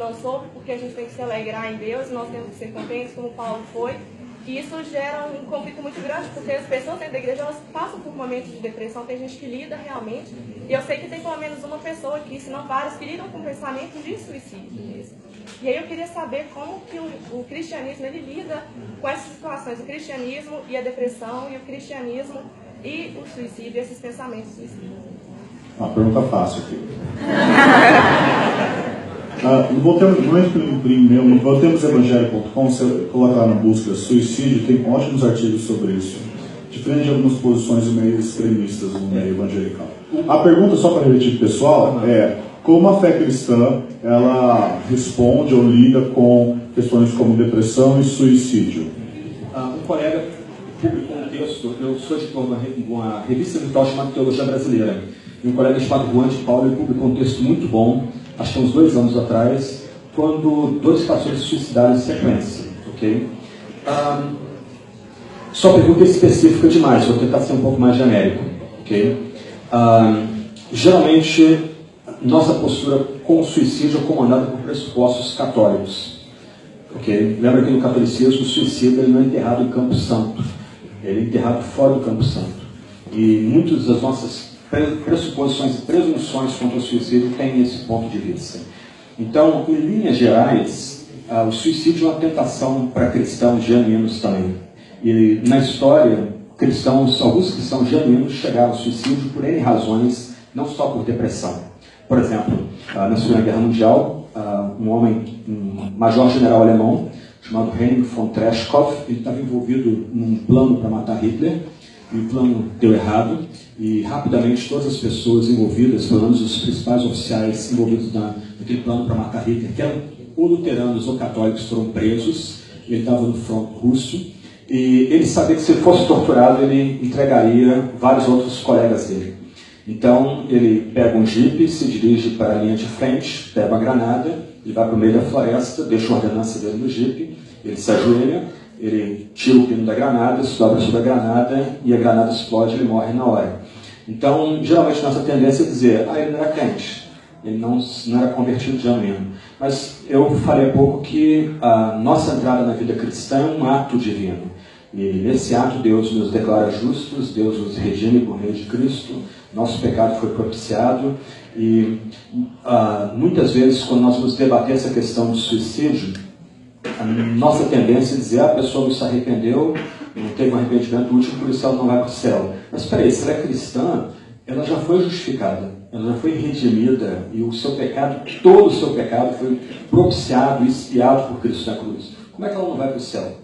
não soube, porque a gente tem que se alegrar em Deus, nós temos que ser contentes, como Paulo foi. E isso gera um conflito muito grande, porque as pessoas dentro da igreja, elas passam por momentos de depressão, tem gente que lida realmente, e eu sei que tem pelo menos uma pessoa aqui, se não várias, que lidam com pensamento de suicídio mesmo. E aí eu queria saber como que o cristianismo, ele lida com essas situações, o cristianismo e a depressão, e o cristianismo e o suicídio, esses pensamentos suicidas. Uma pergunta fácil aqui. No voltemosevangélico.com, você coloca lá na busca suicídio, tem ótimos artigos sobre isso, diferente de algumas posições meio extremistas no meio evangelical. A pergunta, só para repetir pessoal, é como a fé cristã ela responde ou lida com questões como depressão e suicídio. Um colega publicou um texto, eu sou editor de uma revista virtual chamada Teologia Brasileira, e um colega chamado Juan de Paulo, ele publicou um texto muito bom, acho que uns 2 anos atrás, quando 2 pastores se suicidaram em sequência, ok? Sua pergunta é específica demais, vou tentar ser um pouco mais genérico, ok? Geralmente, nossa postura com o suicídio é comandada por pressupostos católicos, ok? Lembra que no catolicismo o suicídio ele não é enterrado em Campo Santo, ele é enterrado fora do Campo Santo. E muitas das nossas pressuposições e presunções contra o suicídio têm esse ponto de vista. Então, em linhas gerais, o suicídio é uma tentação para cristãos genuínos também. E na história, alguns cristãos genuínos chegaram ao suicídio por N razões, não só por depressão. Por exemplo, na Segunda Guerra Mundial, um major-general alemão chamado Henning von Treschkov, ele estava envolvido num plano para matar Hitler, e o plano deu errado, e rapidamente todas as pessoas envolvidas, pelo menos os principais oficiais envolvidos naquele plano para matar Hitler, que eram ou luteranos ou católicos, foram presos. Ele estava no fronte russo, e ele sabia que se ele fosse torturado, ele entregaria vários outros colegas dele. Então, ele pega um jipe, se dirige para a linha de frente, pega uma granada, ele vai para o meio da floresta, deixa a ordenança dele no jipe, ele se ajoelha, ele tira o pino da granada, se dobra sobre a granada, e a granada explode e ele morre na hora. Então, geralmente, nossa tendência é dizer, ele não era crente, ele não era convertido genuíno. Mas eu falei há pouco que a nossa entrada na vida cristã é um ato divino. E nesse ato Deus nos declara justos, Deus nos redime por meio de Cristo, nosso pecado foi propiciado. E muitas vezes, quando nós vamos debater essa questão do suicídio, a nossa tendência é dizer, a pessoa não se arrependeu, não teve um arrependimento útil, por isso ela não vai para o céu. Mas espera aí, se ela é cristã, ela já foi justificada, ela já foi redimida, e o seu pecado, todo o seu pecado foi propiciado e expiado por Cristo na cruz. Como é que ela não vai para o céu?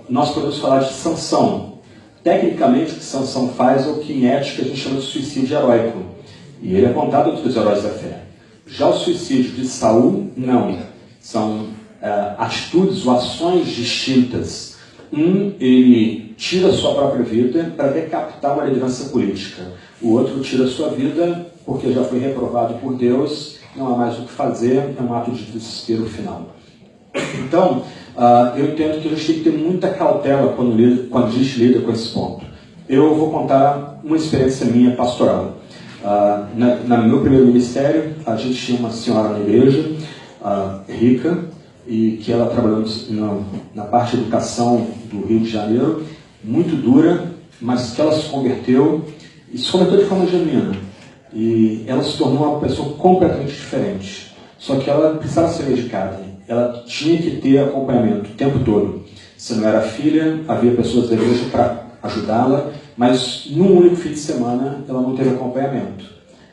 Nós podemos falar de Sansão. Tecnicamente, o que Sansão faz é o que em ética a gente chama de suicídio heróico. E ele é contado entre os heróis da fé. Já o suicídio de Saul, não. São atitudes ou ações distintas. Ele tira a sua própria vida para decapitar uma liderança política. O outro tira a sua vida porque já foi reprovado por Deus, não há mais o que fazer, é um ato de desespero final. Então, eu entendo que a gente tem que ter muita cautela quando a gente lida com esse ponto. Eu vou contar uma experiência minha pastoral. No meu primeiro ministério, a gente tinha uma senhora na igreja, rica, e que ela trabalhou na parte de educação do Rio de Janeiro, muito dura, mas que ela se converteu, e se converteu de forma genuína. E ela se tornou uma pessoa completamente diferente. Só que ela precisava ser medicada. Ela tinha que ter acompanhamento o tempo todo. Se não era filha, havia pessoas da igreja para ajudá-la, mas num único fim de semana ela não teve acompanhamento.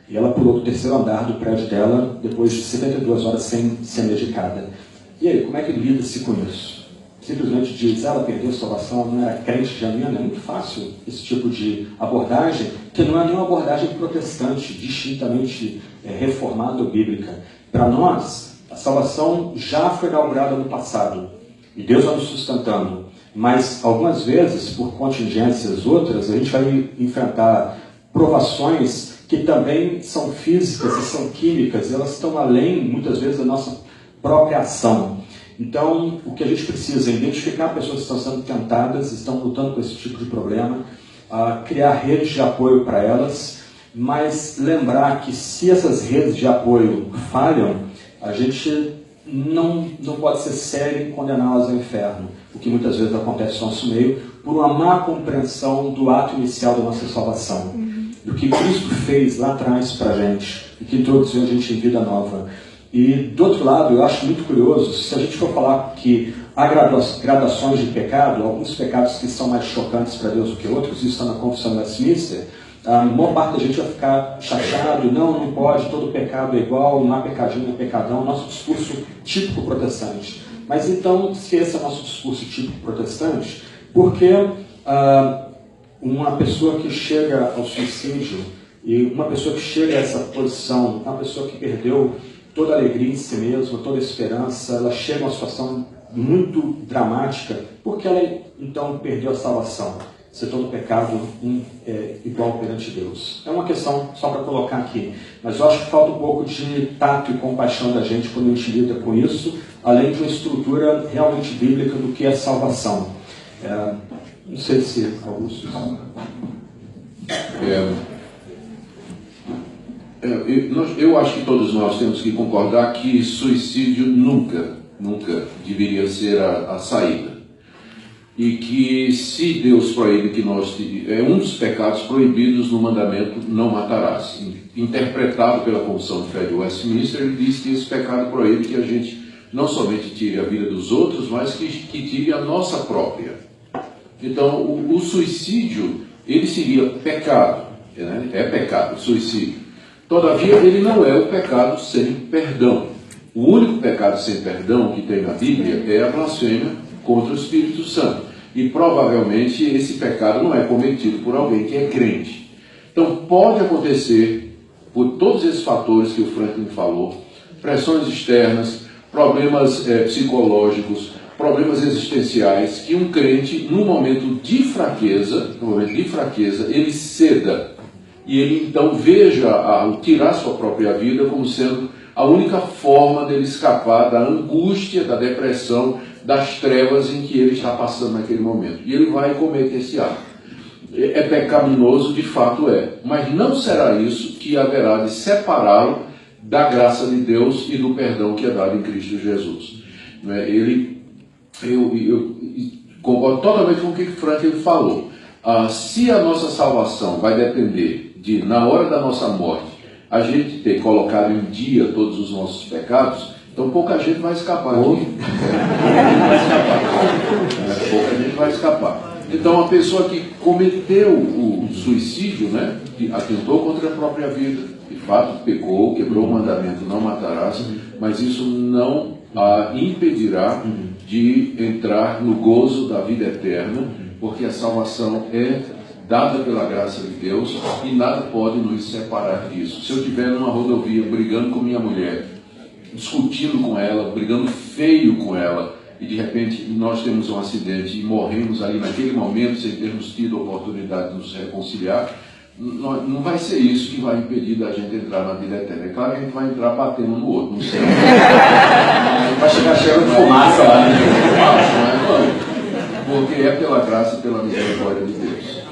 E ela pulou do 3º andar do prédio dela depois de 72 horas sem ser medicada. E aí, como é que lida-se com isso? Simplesmente diz, ela perdeu a salvação, não era crente genuína? É muito fácil esse tipo de abordagem, que não é nenhuma abordagem protestante, distintamente reformada ou bíblica. Para nós, a salvação já foi inaugurada no passado, e Deus vai nos sustentando. Mas, algumas vezes, por contingências outras, a gente vai enfrentar provações que também são físicas e são químicas, e elas estão além, muitas vezes, da nossa própria ação. Então, o que a gente precisa é identificar pessoas que estão sendo tentadas, estão lutando com esse tipo de problema, criar redes de apoio para elas, mas lembrar que se essas redes de apoio falham, a gente não pode ser sério em condená-las ao inferno, o que muitas vezes acontece no nosso meio, por uma má compreensão do ato inicial da nossa salvação, do que Cristo fez lá atrás para a gente, e que introduziu a gente em vida nova. E, do outro lado, eu acho muito curioso, se a gente for falar que há gradações de pecado, alguns pecados que são mais chocantes para Deus do que outros, isso está na Confissão de Westminster, a maior parte da gente vai ficar chateado, não pode, todo pecado é igual, não há pecadinho, não é pecadão, nosso discurso típico protestante. Mas então, se esse é o nosso discurso típico protestante, porque uma pessoa que chega ao suicídio, e uma pessoa que chega a essa posição, uma pessoa que perdeu toda a alegria em si mesma, toda a esperança, ela chega a uma situação muito dramática, porque ela então perdeu a salvação. Se todo pecado é igual perante Deus. É uma questão só para colocar aqui, mas eu acho que falta um pouco de tato e compaixão da gente quando a gente lida com isso, além de uma estrutura realmente bíblica do que é salvação. Não sei se Augusto... Eu acho que todos nós temos que concordar que suicídio nunca deveria ser a saída. E que se Deus proíbe que nós... É um dos pecados proibidos no mandamento não matarás. Interpretado pela Confissão de Fé de Westminster, ele diz que esse pecado proíbe que a gente não somente tire a vida dos outros, mas que tire a nossa própria. Então, o suicídio, ele seria pecado. Né? É pecado, o suicídio. Todavia, ele não é o pecado sem perdão. O único pecado sem perdão que tem na Bíblia é a blasfêmia contra o Espírito Santo. E provavelmente esse pecado não é cometido por alguém que é crente. Então pode acontecer, por todos esses fatores que o Franklin falou, pressões externas, problemas psicológicos, problemas existenciais, que um crente, no momento de fraqueza, ele ceda. E ele então veja tirar sua própria vida como sendo a única forma dele escapar da angústia, da depressão, das trevas em que ele está passando naquele momento. E ele vai cometer esse ato. É pecaminoso, de fato é. Mas não será isso que haverá de separá-lo da graça de Deus e do perdão que é dado em Cristo Jesus. Eu concordo totalmente com o que o Franklin falou. Se a nossa salvação vai depender de, na hora da nossa morte, a gente ter colocado em dia todos os nossos pecados, então pouca gente vai escapar aqui. Pouca gente vai escapar. Então a pessoa que cometeu o suicídio, né, que atentou contra a própria vida, de fato pecou, quebrou o mandamento, não matarás, mas isso não a impedirá de entrar no gozo da vida eterna, porque a salvação é dada pela graça de Deus e nada pode nos separar disso. Se eu estiver numa rodovia brigando com minha mulher, discutindo com ela, brigando feio com ela, e de repente nós temos um acidente e morremos ali naquele momento sem termos tido a oportunidade de nos reconciliar, não vai ser isso que vai impedir da gente entrar na vida eterna. É claro que a gente vai entrar batendo um no outro, não sei. Vai chegar cheio de fumaça lá, né? Porque é pela graça e pela misericórdia de Deus.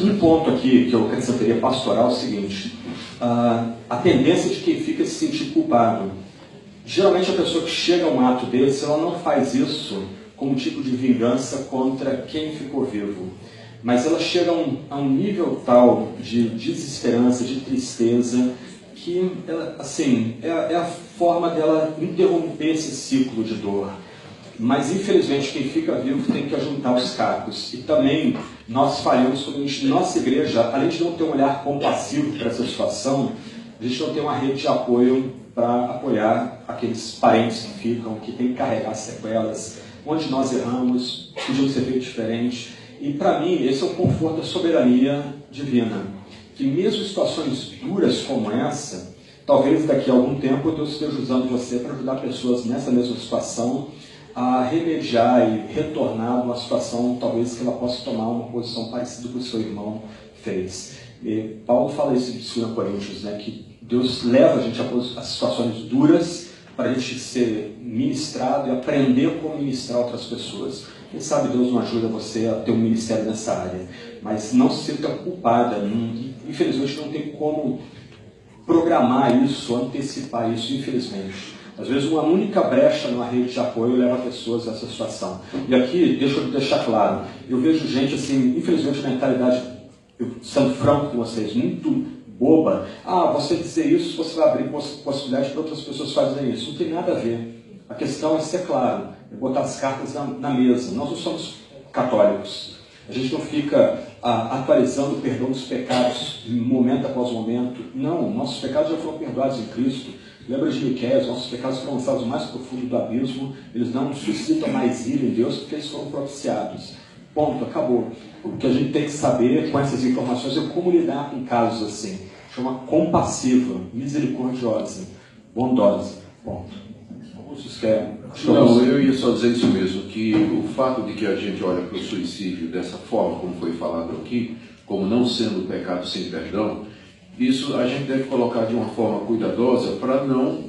Um ponto aqui que eu acrescentaria pastoral é o seguinte: a tendência de quem fica se sentir culpado. Geralmente a pessoa que chega a um ato desse, ela não faz isso como tipo de vingança contra quem ficou vivo. Mas ela chega a um nível tal de desesperança, de tristeza, que assim, é a forma dela interromper esse ciclo de dor. Mas infelizmente quem fica vivo tem que ajuntar os cacos. E também nós falhamos quando nossa igreja, além de não ter um olhar compassivo para essa situação, a gente não tem uma rede de apoio para apoiar aqueles parentes que ficam, que têm que carregar sequelas, onde nós erramos, podíamos ter feito diferente. E para mim, esse é o conforto da soberania divina. Que mesmo em situações duras como essa, talvez daqui a algum tempo Deus esteja usando você para ajudar pessoas nessa mesma situação a remediar e retornar a uma situação, talvez que ela possa tomar uma posição parecida com o que o seu irmão fez. E Paulo fala isso em 2 Coríntios, né, que Deus leva a gente a situações duras para a gente ser ministrado e aprender como ministrar outras pessoas. Quem sabe Deus não ajuda você a ter um ministério nessa área, mas não se sinta culpada. infelizmente não tem como programar isso, antecipar isso, infelizmente. Às vezes uma única brecha numa rede de apoio leva pessoas a essa situação. E aqui, deixa eu deixar claro, eu vejo gente assim, infelizmente a mentalidade, sendo franco com vocês, muito boba. Você dizer isso, você vai abrir possibilidade para outras pessoas fazerem isso. Não tem nada a ver. A questão é ser claro, é botar as cartas na mesa. Nós não somos católicos. A gente não fica atualizando o perdão dos pecados momento após momento. Não, nossos pecados já foram perdoados em Cristo. Lembra de Miqueias, nossos pecados foram lançados mais profundo do abismo, eles não suscitam mais ira em Deus porque eles foram propiciados. Ponto, acabou. O que a gente tem que saber com essas informações é como lidar com casos assim. Chama compassiva, misericordiosa, bondosa. Ponto. Vocês querem? Não, eu ia só dizer isso mesmo, que o fato de que a gente olha para o suicídio dessa forma, como foi falado aqui, como não sendo pecado sem perdão, isso a gente deve colocar de uma forma cuidadosa para não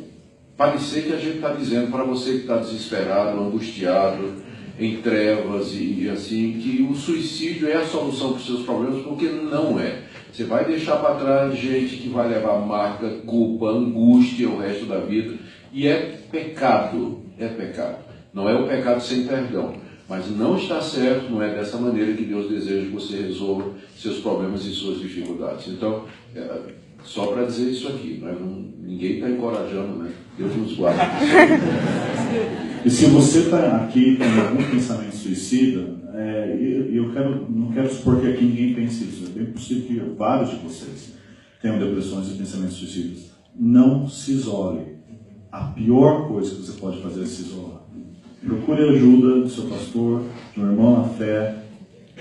parecer que a gente está dizendo para você que está desesperado, angustiado, em trevas e assim, que o suicídio é a solução para os seus problemas, porque não é. Você vai deixar para trás gente que vai levar marca, culpa, angústia o resto da vida, e é pecado, não é o pecado sem perdão. Mas não está certo, não é dessa maneira que Deus deseja que você resolva seus problemas e suas dificuldades. Então, só para dizer isso aqui, ninguém está encorajando, né? Deus nos guarde. E se você está aqui com algum pensamento suicida, não quero supor que aqui ninguém pense isso, é bem possível que vários de vocês tenham depressões e pensamentos suicidas. Não se isole. A pior coisa que você pode fazer é se isolar. Procure ajuda do seu pastor, de um irmão na fé.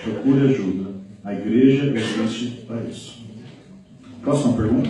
Procure ajuda. A igreja existe para isso. Próxima pergunta.